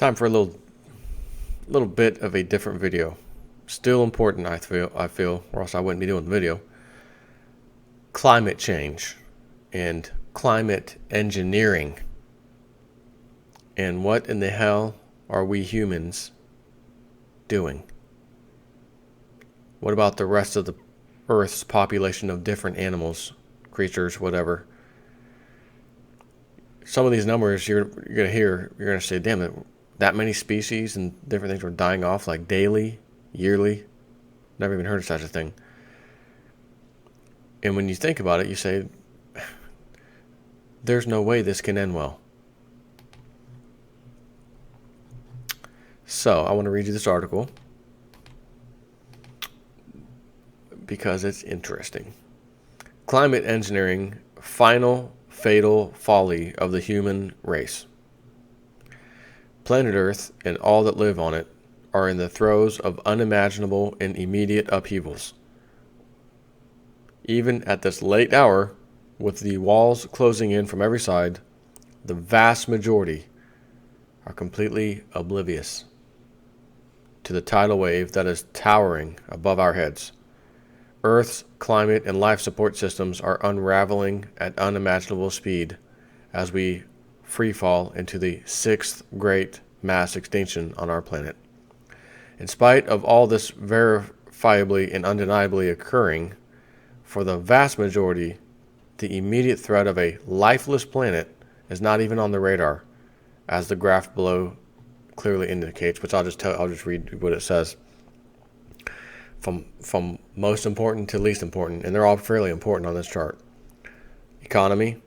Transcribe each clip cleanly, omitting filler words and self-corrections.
Time for a little bit of a different video. Still important, I feel, or else I wouldn't be doing the video. Climate change and climate engineering. And what in the hell are we humans doing? What about the rest of the Earth's population of different animals, creatures, whatever? Some of these numbers you're going to hear, you're going to say, damn it, that many species and different things are dying off like daily, yearly. Never even heard of such a thing. And when you think about it, you say, there's no way this can end well. So I want to read you this article because it's interesting. Climate engineering, final fatal folly of the human race. Planet Earth and all that live on it are in the throes of unimaginable and immediate upheavals. Even at this late hour, with the walls closing in from every side, the vast majority are completely oblivious to the tidal wave that is towering above our heads. Earth's climate and life support systems are unraveling at unimaginable speed as we free fall into the sixth great mass extinction on our planet. In spite of all this verifiably and undeniably occurring, for the vast majority, the immediate threat of a lifeless planet is not even on the radar, as the graph below clearly indicates, which I'll just read what it says. From most important to least important, and they're all fairly important on this chart. Economy,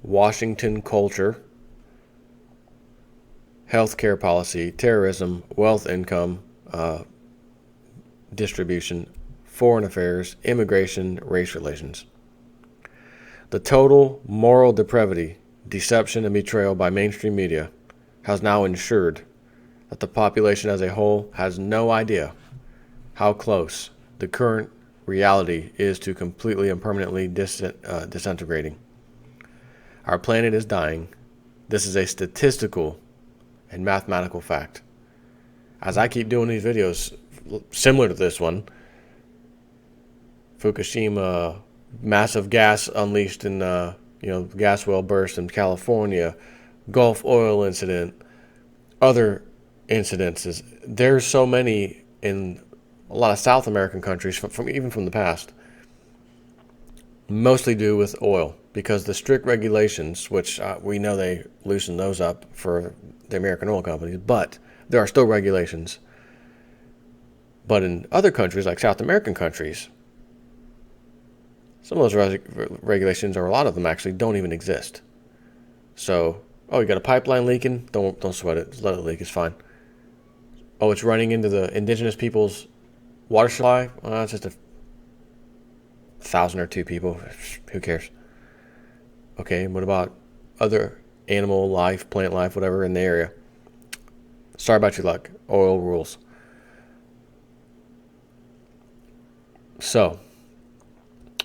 Washington culture, healthcare policy, terrorism, wealth income distribution, foreign affairs, immigration, race relations. The total moral depravity, deception, and betrayal by mainstream media has now ensured that the population as a whole has no idea how close the current reality is to completely and permanently disintegrating. Our planet is dying. This is a statistical and mathematical fact. As I keep doing these videos similar to this one, Fukushima, massive gas unleashed in gas well burst in California, Gulf oil incident, other incidences. There's so many in a lot of South American countries from the past, mostly do with oil, because the strict regulations, which we know they loosen those up for the American oil companies, but there are still regulations. But in other countries, like South American countries, some of those regulations, or a lot of them actually, don't even exist. So, you got a pipeline leaking? Don't sweat it. Just let it leak. It's fine. Oh, it's running into the indigenous people's water supply? Well, it's just 1,000 or 2 people. Who cares? Okay, what about other animal life, plant life, whatever in the area? Sorry about your luck. Oil rules. So,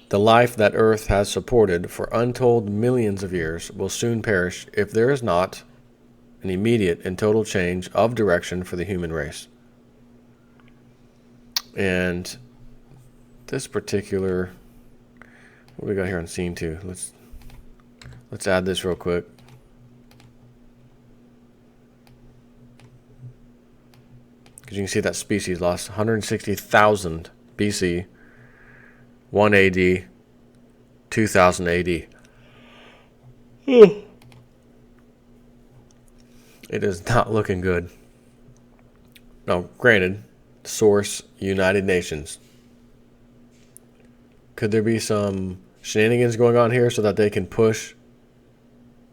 the life that Earth has supported for untold millions of years will soon perish if there is not an immediate and total change of direction for the human race. And this particular, what do we got here on scene 2? Let's add this real quick. Because you can see that species lost 160,000 BC, 1 AD, 2000 AD. It is not looking good. Now, granted, source United Nations. Could there be some shenanigans going on here so that they can push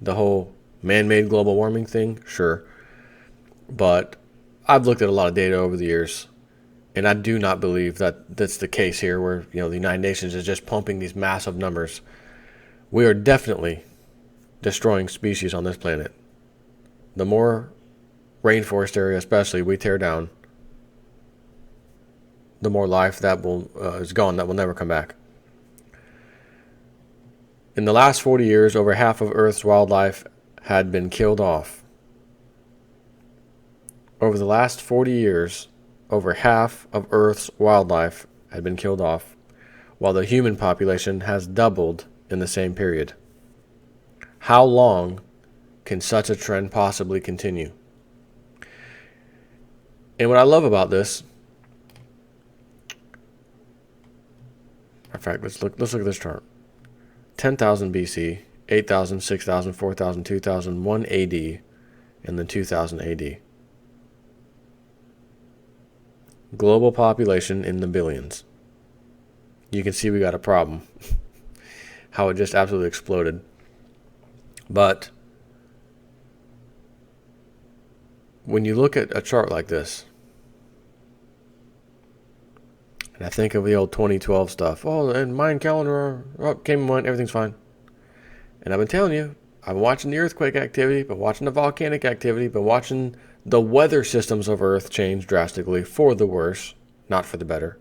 the whole man-made global warming thing? Sure. But I've looked at a lot of data over the years, and I do not believe that that's the case here, where the United Nations is just pumping these massive numbers. We are definitely destroying species on this planet. The more rainforest area, especially, we tear down, the more life that is gone, that will never come back. In the last 40 years, over half of Earth's wildlife had been killed off. over the last 40 years, over half of Earth's wildlife had been killed off, while the human population has doubled in the same period. How long can such a trend possibly continue? And what I love about this, in fact, let's look at this chart. 10,000 BC, 8,000, 6,000, 4,000, 2,000, 1 AD, and then 2000 AD. Global population in the billions. You can see we got a problem. How it just absolutely exploded. But when you look at a chart like this, and I think of the old 2012 stuff, oh, and Mayan calendar, oh, came and went, everything's fine. And I've been telling you, I've been watching the earthquake activity, been watching the volcanic activity, been watching the weather systems of Earth change drastically for the worse, not for the better.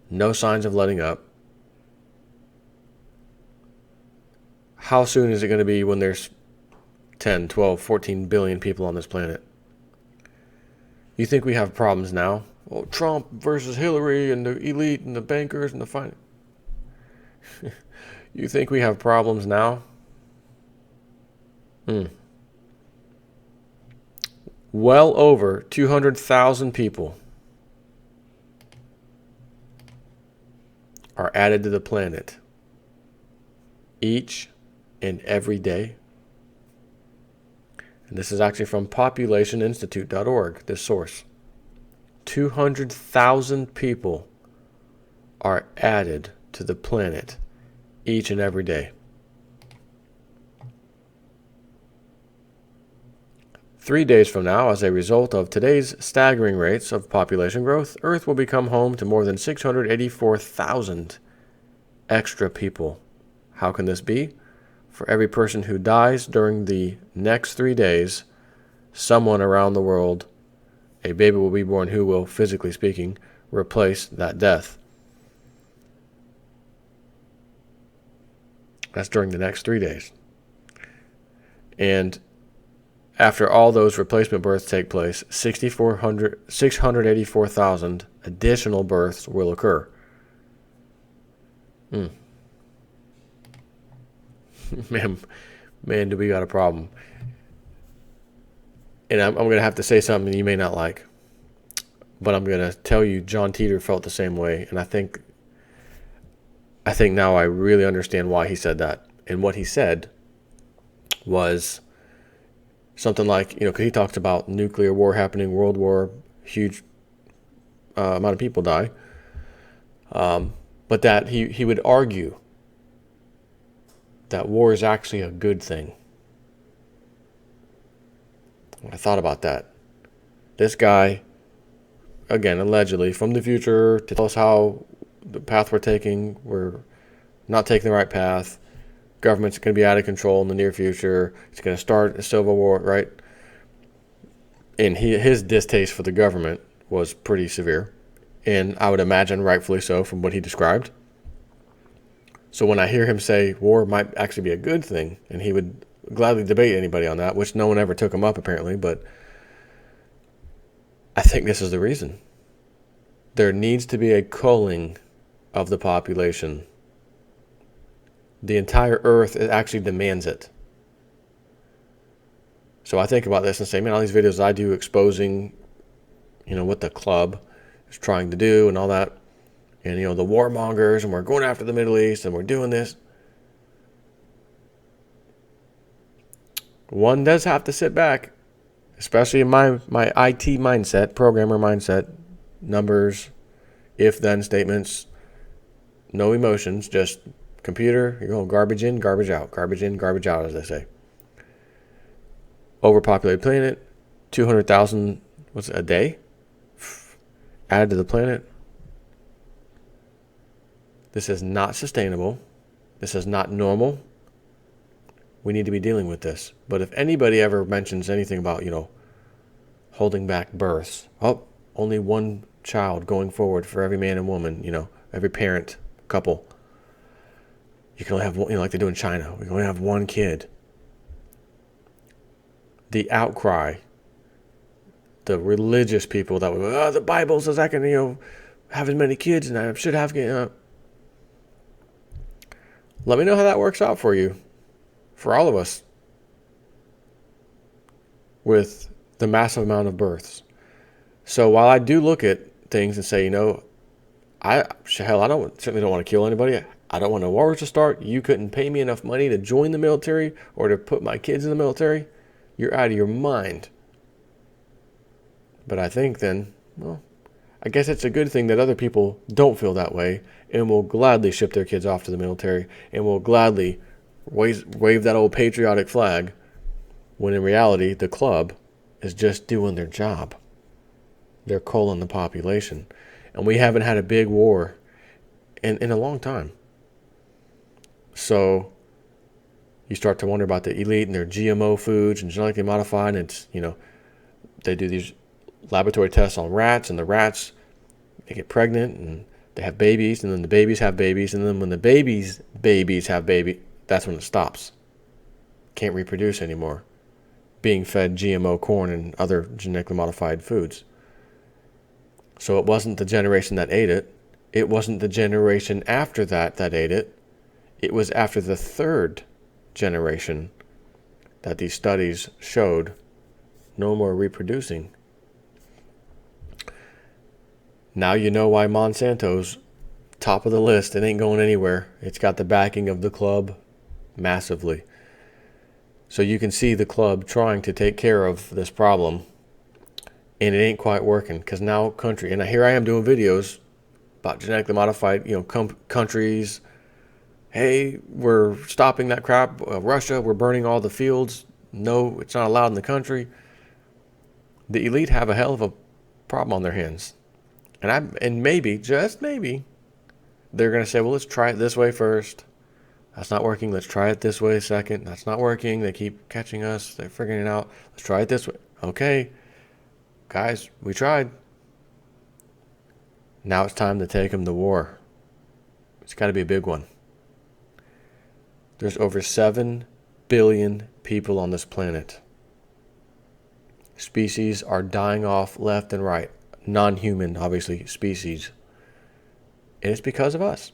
No signs of letting up. How soon is it going to be when there's 10, 12, 14 billion people on this planet? You think we have problems now? Oh, Trump versus Hillary and the elite and the bankers and the finance. You think we have problems now? Well over 200,000 people are added to the planet each and every day. And this is actually from populationinstitute.org, this source. 200,000 people are added to the planet each and every day. 3 days from now, as a result of today's staggering rates of population growth, Earth will become home to more than 684,000 extra people. How can this be? For every person who dies during the next 3 days, someone around the world, a baby will be born who will, physically speaking, replace that death. That's during the next 3 days. And after all those replacement births take place, 684,000 additional births will occur. Man, do we got a problem. And I'm going to have to say something you may not like. But I'm going to tell you John Teeter felt the same way. And I think now I really understand why he said that. And what he said was something like, because he talks about nuclear war happening, world war, huge amount of people die. But that he would argue that war is actually a good thing. I thought about that. This guy, again, allegedly from the future, to tell us how the path we're taking, we're not taking the right path. Government's going to be out of control in the near future. It's going to start a civil war, right? And his distaste for the government was pretty severe. And I would imagine rightfully so from what he described. So when I hear him say war might actually be a good thing, and he would gladly debate anybody on that, which no one ever took him up apparently, but I think this is the reason. There needs to be a culling of the population. The entire earth actually demands it. So I think about this and say, man, all these videos I do exposing, what the club is trying to do and all that, and, the warmongers, and we're going after the Middle East, and we're doing this. One does have to sit back, especially in my IT mindset, programmer mindset, numbers, if-then statements, no emotions, just computer, you're going garbage in, garbage out, as they say. Overpopulated planet, 200,000, a day? Added to the planet. This is not sustainable. This is not normal. We need to be dealing with this. But if anybody ever mentions anything about, holding back births, only one child going forward for every man and woman, every parent, couple. You can only have one, like they do in China. We can only have one kid. The outcry, the religious people that would, the Bible says I can, have as many kids and I should have. Let me know how that works out for you, for all of us, with the massive amount of births. So while I do look at things and say, I certainly don't want to kill anybody. I don't want no wars to start. You couldn't pay me enough money to join the military or to put my kids in the military. You're out of your mind. But I think then, I guess it's a good thing that other people don't feel that way and will gladly ship their kids off to the military and will gladly wave that old patriotic flag when in reality the club is just doing their job. They're culling the population. And we haven't had a big war in a long time. So you start to wonder about the elite and their GMO foods and genetically modified. And it's, they do these laboratory tests on rats, and the rats, they get pregnant and they have babies, and then the babies have babies, and then when the babies have babies, that's when it stops. Can't reproduce anymore. Being fed GMO corn and other genetically modified foods. So it wasn't the generation that ate it. It wasn't the generation after that ate it. It was after the third generation that these studies showed no more reproducing. Now you know why Monsanto's top of the list. It ain't going anywhere. It's got the backing of the club massively. So you can see the club trying to take care of this problem, and it ain't quite working, because now and here I am doing videos about genetically modified, countries. Hey, we're stopping that crap. Russia, we're burning all the fields. No, it's not allowed in the country. The elite have a hell of a problem on their hands. And maybe, just maybe, they're going to say, well, let's try it this way first. That's not working. Let's try it this way second. That's not working. They keep catching us. They're figuring it out. Let's try it this way. Okay, guys, we tried. Now it's time to take them to war. It's got to be a big one. There's over 7 billion people on this planet. Species are dying off left and right. Non-human, obviously, species. And it's because of us.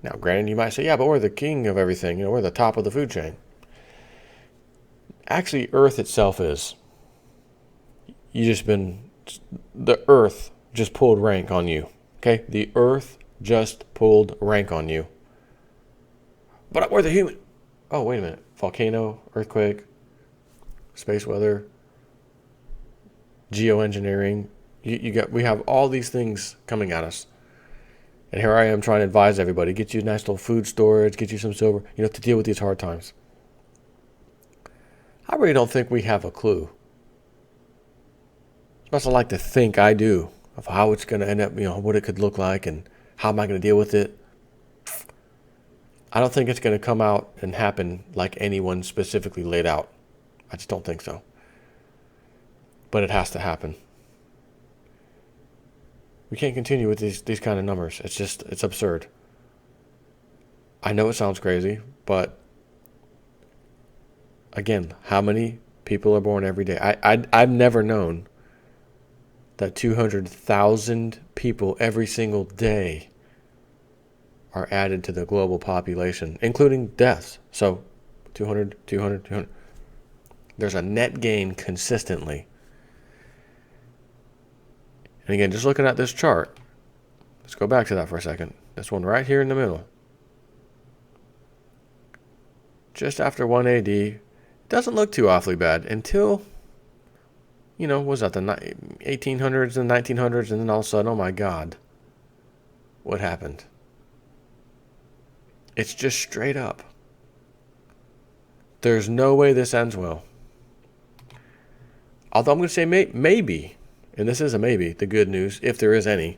Now, granted, you might say, yeah, but we're the king of everything. We're the top of the food chain. Actually, Earth itself is. The Earth just pulled rank on you. Okay? The Earth just pulled rank on you. But we're the human. Oh, wait a minute. Volcano, earthquake, space weather, geoengineering. We have all these things coming at us. And here I am trying to advise everybody, get you a nice little food storage, get you some silver, to deal with these hard times. I really don't think we have a clue. As much as I like to think I do, of how it's going to end up, what it could look like and how am I going to deal with it. I don't think it's going to come out and happen like anyone specifically laid out. I just don't think so. But it has to happen. We can't continue with these kind of numbers. It's absurd. I know it sounds crazy, but again, how many people are born every day? I've never known that 200,000 people every single day are added to the global population, including deaths. So 200. There's a net gain consistently. And again, just looking at this chart, let's go back to that for a second. This one right here in the middle. Just after 1 AD, it doesn't look too awfully bad until, was that the 1800s and 1900s, and then all of a sudden, oh my God, what happened? It's just straight up. There's no way this ends well. Although I'm going to say maybe. And this is a maybe, the good news, if there is any,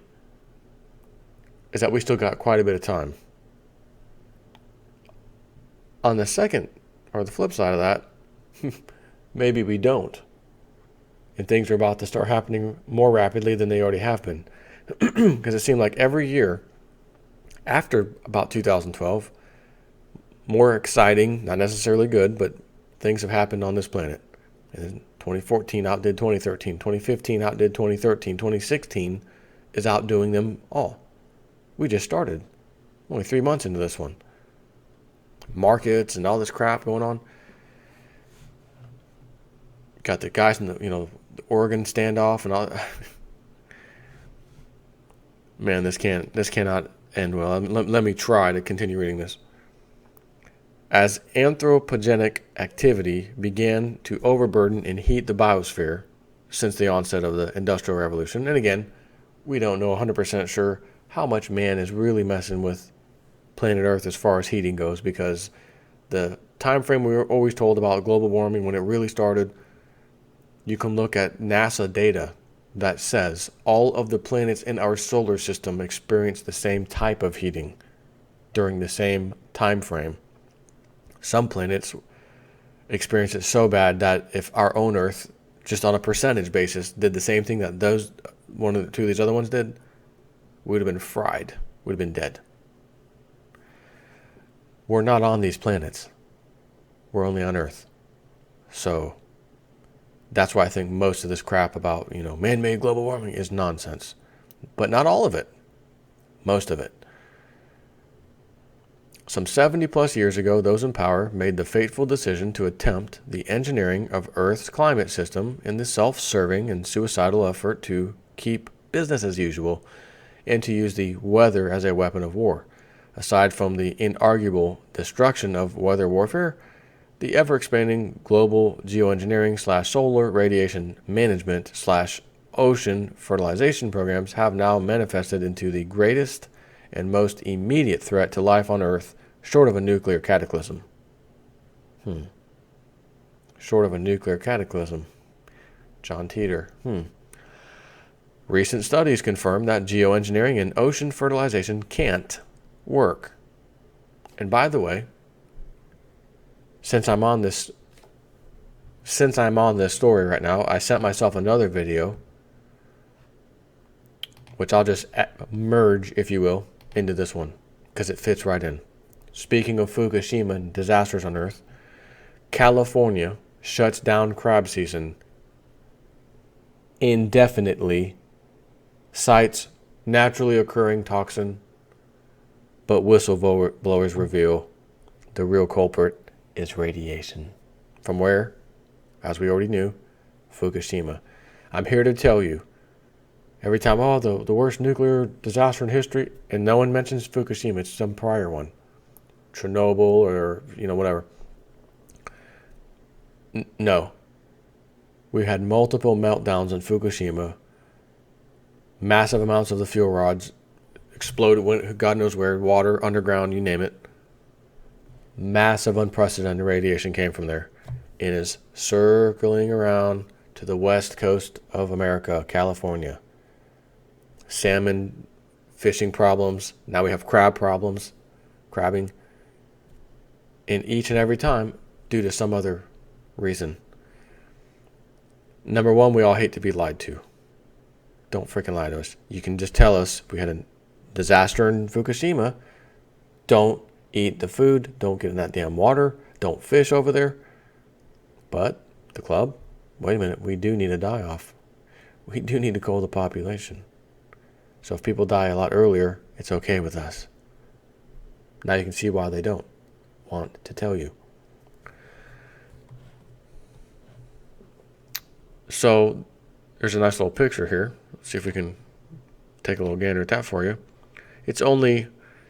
is that we still got quite a bit of time. On the second, or the flip side of that, maybe we don't. And things are about to start happening more rapidly than they already have been. Because it seemed like every year, after about 2012, more exciting, not necessarily good, but things have happened on this planet. And 2014 outdid 2013. 2015 outdid 2013. 2016 is outdoing them all. We just started. Only 3 months into this one. Markets and all this crap going on. Got the guys in the, the Oregon standoff and all. Man, this cannot end well. Let me try to continue reading this. As anthropogenic activity began to overburden and heat the biosphere since the onset of the Industrial Revolution, and again, we don't know 100% sure how much man is really messing with planet Earth as far as heating goes, because the time frame we were always told about global warming, when it really started, you can look at NASA data that says all of the planets in our solar system experience the same type of heating during the same time frame. Some planets experience it so bad that if our own Earth, just on a percentage basis, did the same thing that one of the two of these other ones did, we would have been fried. We would have been dead. We're not on these planets. We're only on Earth. So that's why I think most of this crap about, man-made global warming is nonsense. But not all of it. Most of it. Some 70 plus years ago, those in power made the fateful decision to attempt the engineering of Earth's climate system in the self-serving and suicidal effort to keep business as usual and to use the weather as a weapon of war. Aside from the inarguable destruction of weather warfare, the ever-expanding global geoengineering/solar radiation management/ocean fertilization programs have now manifested into the greatest and most immediate threat to life on Earth, short of a nuclear cataclysm. Short of a nuclear cataclysm. John Teeter. Recent studies confirm that geoengineering and ocean fertilization can't work. And by the way, since I'm on this story right now, I sent myself another video, which I'll just merge, if you will, into this one, because it fits right in. Speaking of Fukushima and disasters on Earth, California shuts down crab season indefinitely, cites naturally occurring toxin, but whistleblowers reveal the real culprit is radiation. From where? As we already knew, Fukushima. I'm here to tell you, every time, the worst nuclear disaster in history, and no one mentions Fukushima, it's some prior one. Chernobyl or, whatever. No. We had multiple meltdowns in Fukushima. Massive amounts of the fuel rods exploded, went God knows where, water, underground, you name it. Massive, unprecedented radiation came from there. It is circling around to the west coast of America, California. Salmon fishing problems. Now we have crab problems, crabbing. And each and every time, due to some other reason. Number one, we all hate to be lied to. Don't freaking lie to us. You can just tell us we had a disaster in Fukushima. Don't eat the food. Don't get in that damn water. Don't fish over there. But the club, wait a minute, we do need a die-off. We do need to cull the population. So if people die a lot earlier, it's okay with us. Now you can see why they don't want to tell you. So there's a nice little picture here. Let's see if we can take a little gander at that for you. It's only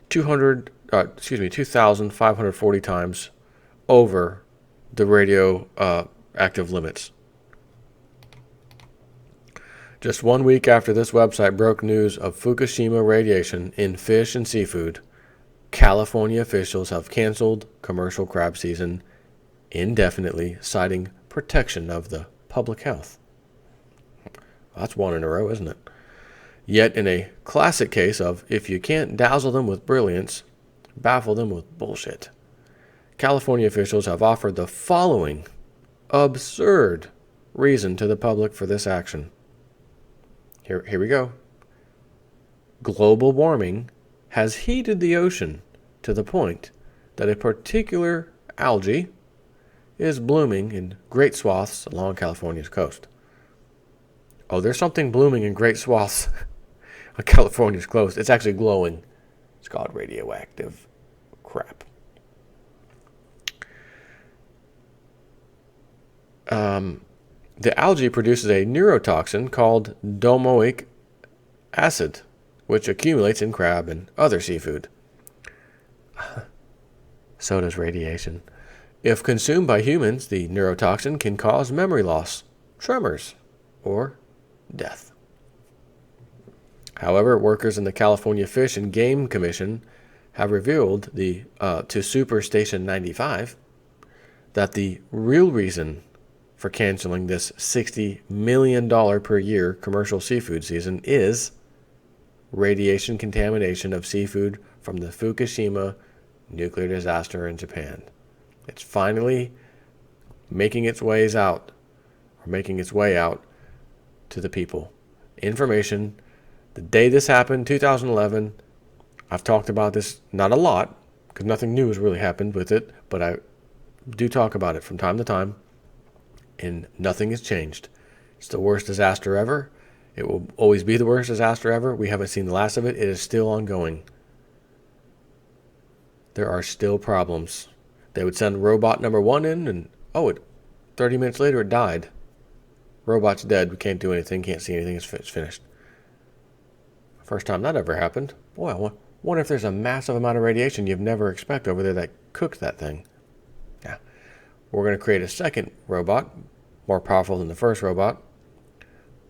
2,540 times over the radioactive limits. Just 1 week after this website broke news of Fukushima radiation in fish and seafood, California officials have canceled commercial crab season indefinitely, citing protection of the public health. That's one in a row, isn't it? Yet in a classic case of, if you can't dazzle them with brilliance, baffle them with bullshit, California officials have offered the following absurd reason to the public for this action. Here we go. Global warming has heated the ocean to the point that a particular algae is blooming in great swaths along California's coast. Oh, there's something blooming in great swaths on California's coast. It's actually glowing. It's called radioactive crap. The algae produces a neurotoxin called domoic acid, which accumulates in crab and other seafood. So does radiation. If consumed by humans, the neurotoxin can cause memory loss, tremors, or death. However, workers in the California Fish and Game Commission have revealed to Super Station 95 that the real reason for canceling this $60 million per year commercial seafood season is radiation contamination of seafood from the Fukushima nuclear disaster in Japan. It's finally making its way out to the people. Information. The day this happened, 2011, I've talked about this, not a lot, because nothing new has really happened with it, but I do talk about it from time to time, and nothing has changed. It's the worst disaster ever. It will always be the worst disaster ever. We haven't seen the last of it. It is still ongoing. There are still problems. They would send robot number 1 in, and 30 minutes later it died. Robot's dead. We can't do anything. Can't see anything. It's finished. First time that ever happened. Boy, I wonder if there's a massive amount of radiation you've never expect over there that cooked that thing. Yeah. We're going to create a second robot, more powerful than the first robot.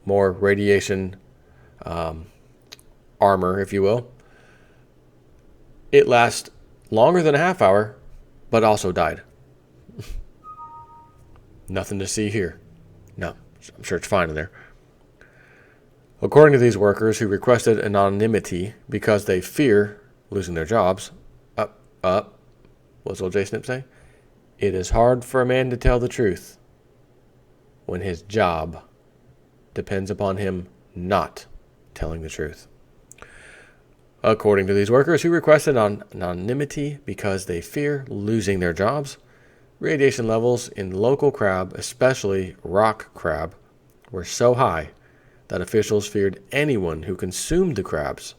More radiation armor, if you will. It lasts longer than a half hour, but also died. Nothing to see here. No, I'm sure it's fine in there. According to these workers who requested anonymity because they fear losing their jobs, what's old J Snip say? It is hard for a man to tell the truth when his job depends upon him not telling the truth. According to these workers who requested anonymity because they fear losing their jobs, radiation levels in local crab, especially rock crab, were so high that officials feared anyone who consumed the crabs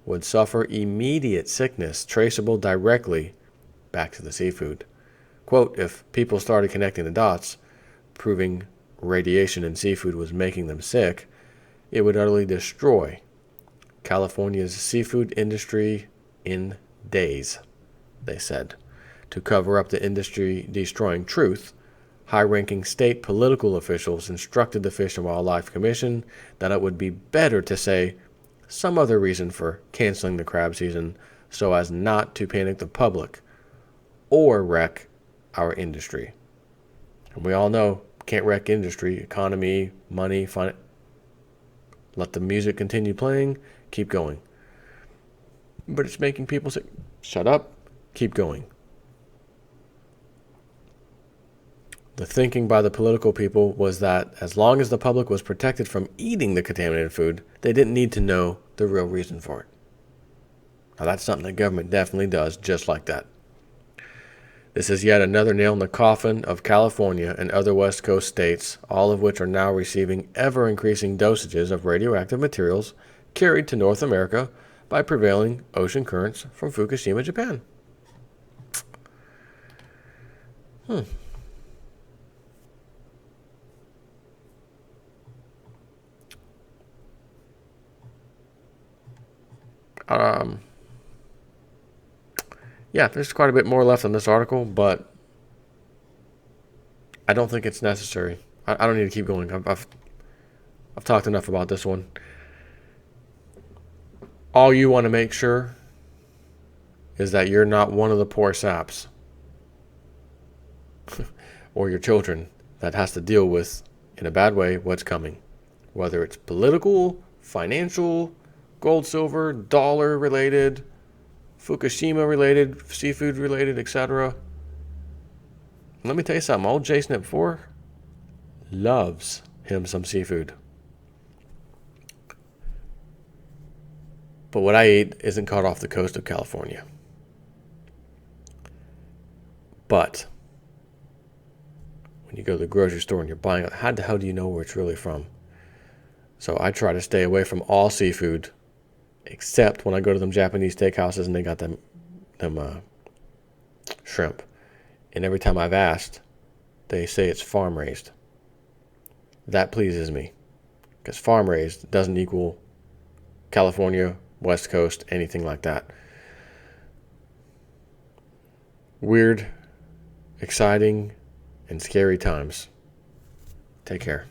would suffer immediate sickness traceable directly back to the seafood. Quote, if people started connecting the dots, proving radiation in seafood was making them sick, it would utterly destroy California's seafood industry in days, they said. To cover up the industry-destroying truth, high-ranking state political officials instructed the Fish and Wildlife Commission that it would be better to say some other reason for canceling the crab season so as not to panic the public or wreck our industry. And we all know, can't wreck industry, economy, money, let the music continue playing, keep going. But it's making people say, shut up, keep going. The thinking by the political people was that as long as the public was protected from eating the contaminated food, they didn't need to know the real reason for it. Now that's something the government definitely does, just like that. This is yet another nail in the coffin of California and other West Coast states, all of which are now receiving ever-increasing dosages of radioactive materials carried to North America by prevailing ocean currents from Fukushima, Japan. Yeah, there's quite a bit more left on this article, but I don't think it's necessary. I don't need to keep going. I've talked enough about this one. All you want to make sure is that you're not one of the poor saps or your children that has to deal with, in a bad way, what's coming. Whether it's political, financial, gold, silver, dollar related, Fukushima related, seafood related, etc. Let me tell you something. Old J Snip 4 loves him some seafood. But what I eat isn't caught off the coast of California. But when you go to the grocery store and you're buying it, how the hell do you know where it's really from? So I try to stay away from all seafood, except when I go to them Japanese steakhouses and they got them shrimp. And every time I've asked, they say it's farm raised. That pleases me, because farm raised doesn't equal California, West Coast, anything like that. Weird, exciting, and scary times. Take care.